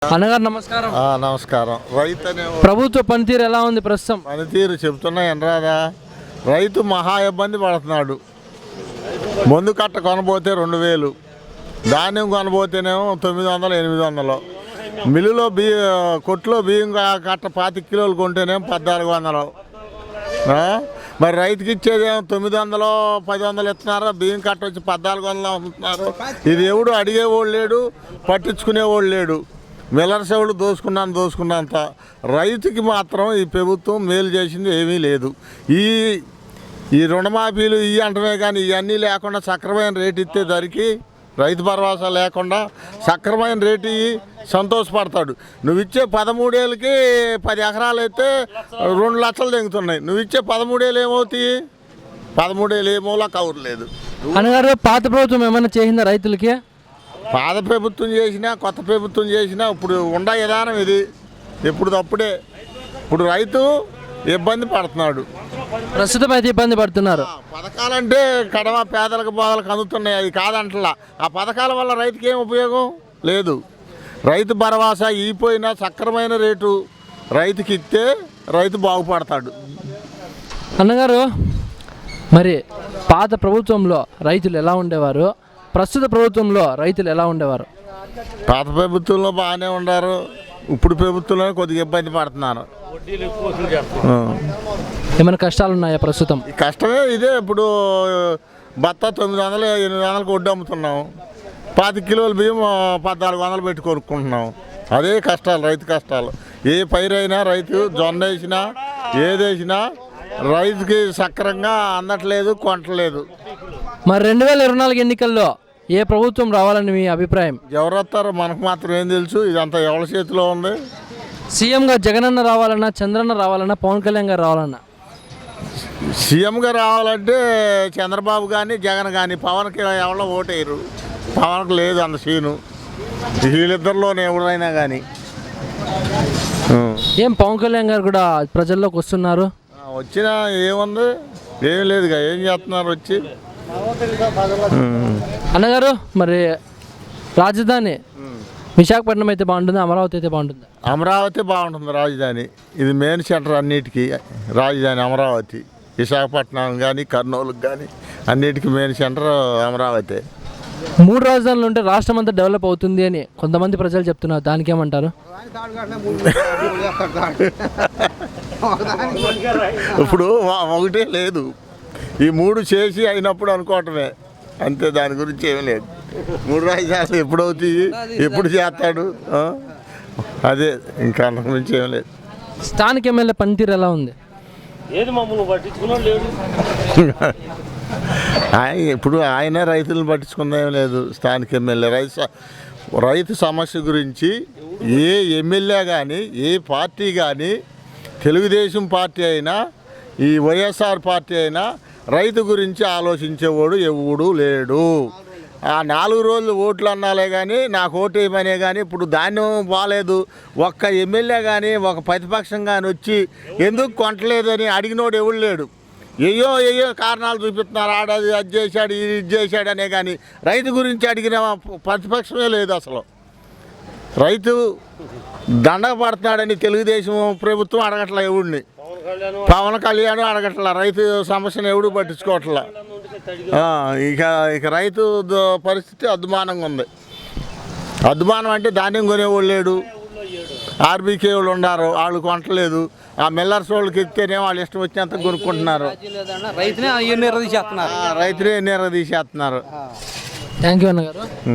అన్నగారు నమస్కారం. నమస్కారం. రైతు అనే ప్రభుత్వ పనితీరు ఎలా ఉంది ప్రస్తుతం? పనితీరు చెప్తున్నా ఎనరాదా. రైతు మహా ఇబ్బంది పడుతున్నాడు. మందు కట్ట కొనబోతే 2000, ధాన్యం కొనబోతేనేమో 900, 800. మిల్లులో కొట్లో బియ్యం కట్ట 25 కిలోలు కొంటేనేమో 1400. మరి రైతుకి ఇచ్చేదేమో 900, 1000 ఇస్తున్నారు. బియ్యం కట్ట వచ్చి 1400 అమ్ముతున్నారు. ఇది ఎవడు అడిగేవాడు లేడు, పట్టించుకునేవాడు లేడు. మిల్లర్స్ ఎవడు దోసుకున్నంత. రైతుకి మాత్రం ఈ ప్రభుత్వం మేలు చేసింది ఏమీ లేదు. ఈ రుణమాఫీలు అంటమే కానీ ఇవన్నీ లేకుండా సక్రమైన రేటు ఇస్తే ధరికి రైతు భరోసా లేకుండా సక్రమైన రేటు ఇవి సంతోషపడతాడు. నువ్వు ఇచ్చే 13 ఏళ్ళకి 10 ఎకరాలు అయితే 2 లక్షలు తెగుతున్నాయి. నువ్వు ఇచ్చే 13 ఏళ్ళు ఏమవుతాయి? 13 ఏళ్ళు ఏమోలా కవర్ లేదు. అన్నగారు పాత ప్రభుత్వం ఏమైనా చేసిందా రైతులకి? పాత ప్రభుత్వం చేసినా కొత్త ప్రభుత్వం చేసినా ఇప్పుడు ఉండే విధానం ఇది. ఎప్పుడు తప్పుడే. ఇప్పుడు రైతు ఇబ్బంది పడుతున్నాడు. ప్రస్తుతం అయితే ఇబ్బంది పడుతున్నారు. పథకాలంటే కడమ పేదలకు బాధలకు అందుతున్నాయి. అది కాదంటలా. ఆ పథకాల వల్ల రైతుకి ఏం ఉపయోగం లేదు. రైతు భరోసా ఈపోయినా సక్రమైన రేటు రైతుకి ఇస్తే రైతు బాగుపడతాడు. అన్నగారు మరి పాత ప్రభుత్వంలో రైతులు ఎలా ఉండేవారు, ప్రస్తుత ప్రభుత్వంలో రైతులు ఎలా ఉండేవారు? పాత ప్రభుత్వంలో బాగానే ఉన్నారు. ఇప్పుడు ప్రభుత్వంలో కొద్దిగా ఇబ్బంది పడుతున్నారు. ఏమైనా కష్టాలు ఉన్నాయా ప్రస్తుతం? ఈ కష్టమే ఇదే. ఇప్పుడు బత్త 900, 800 వడ్డీ అమ్ముతున్నాం. 25 కిలోల బియ్యం 1400 పెట్టి కొనుక్కుంటున్నాం. అదే కష్టాలు, రైతు కష్టాలు. ఏ పైరైనా రైతు జొన్న వేసినా ఏదేసినా రైతుకి సక్రంగా అందట్లేదు, కొనట్లేదు. మరి 2024 ఎన్నికల్లో ఏ ప్రభుత్వం రావాలని మీ అభిప్రాయం? ఎవరు వస్తారో మనకు మాత్రం ఏం తెలుసు. ఇదంతా ఎవరి చేతిలో ఉంది. సీఎంగా జగనన్న రావాలన్నా, చంద్రన్న రావాలన్నా, పవన్ కళ్యాణ్ గారు రావాలన్నా? సీఎంగా రావాలంటే చంద్రబాబు కానీ జగన్ కానీ. పవన్కి ఎవరో ఓటేయరు. పవన్కి లేదు అంత సీను. వీళ్ళిద్దరిలోనే ఎవరైనా కానీ. ఏం పవన్ కళ్యాణ్ గారు కూడా ప్రజల్లోకి వస్తున్నారు? వచ్చినా ఏముంది, ఏం లేదుగా. ఏం చేస్తున్నారు వచ్చి? అన్నగారు మరి రాజధాని విశాఖపట్నం అయితే బాగుంటుంది, అమరావతి అయితే బాగుంటుంది? అమరావతి బాగుంటుంది రాజధాని. ఇది మెయిన్ సెంటర్ అన్నిటికీ. రాజధాని అమరావతి. విశాఖపట్నం కానీ కర్నూలుకి కానీ అన్నిటికీ మెయిన్ సెంటర్ అమరావతి. 3 రాజధానులు ఉంటే రాష్ట్రం అంతా డెవలప్ అవుతుంది అని కొంతమంది ప్రజలు చెప్తున్నారు. దానికి ఏమంటారు? ఇప్పుడు ఒకటే లేదు. ఈ 3 చేసి అయినప్పుడు అనుకోవటమే అంతే. దాని గురించి ఏమీ లేదు. 3 రాజధానులు ఎప్పుడు అవుతాయి, ఎప్పుడు చేస్తాడు, అదే. ఇంకా అంతకు మించి ఏం లేదు. స్థానిక ఎమ్మెల్యే పనితీరు ఎలా ఉంది? ఇప్పుడు ఆయన రైతులను పట్టించుకుందేం లేదు. స్థానిక ఎమ్మెల్యే రైతు సమస్య గురించి ఏ ఎమ్మెల్యే కానీ, ఏ పార్టీ కానీ, తెలుగుదేశం పార్టీ అయినా, ఈ వైఎస్ఆర్ పార్టీ అయినా రైతు గురించి ఆలోచించేవాడు ఎవడు లేడు. ఆ 4 రోజులు ఓట్లు అన్నాలే కానీ నాకు ఓటు వేయమనే కానీ ఇప్పుడు ధాన్యం బాగాలేదు. ఒక్క ఎమ్మెల్యే కానీ ఒక ప్రతిపక్షం కానీ వచ్చి ఎందుకు కొనట్లేదని అడిగినోడు ఎవడు లేడు. ఏయో కారణాలు చూపిస్తున్నారు. ఆడది అది చేశాడు, ఇది చేశాడు అనే కానీ రైతు గురించి అడిగిన ప్రతిపక్షమే లేదు అసలు. రైతు దండగ పడుతున్నాడని తెలుగుదేశం ప్రభుత్వం అడగట్లా ఎవడిని. పవన్ కళ్యాణ్ అడగట్లా. రైతు సమస్యను ఎవడు పట్టించుకోవట్లా. ఇక రైతు పరిస్థితి అద్దుమానంగా ఉంది. అద్దుమానం అంటే ధాన్యం కొనేవాళ్ళు లేడు. ఆర్బీకే వాళ్ళు ఉన్నారు, వాళ్ళు కొనట్లేదు. ఆ మిల్లర్స్ వాళ్ళకి ఎత్తేనే వాళ్ళు ఇష్టం వచ్చినంత కొనుక్కుంటున్నారు. రైతునే నిరదీసేస్తున్నారు. థ్యాంక్ యూ అన్నగారు.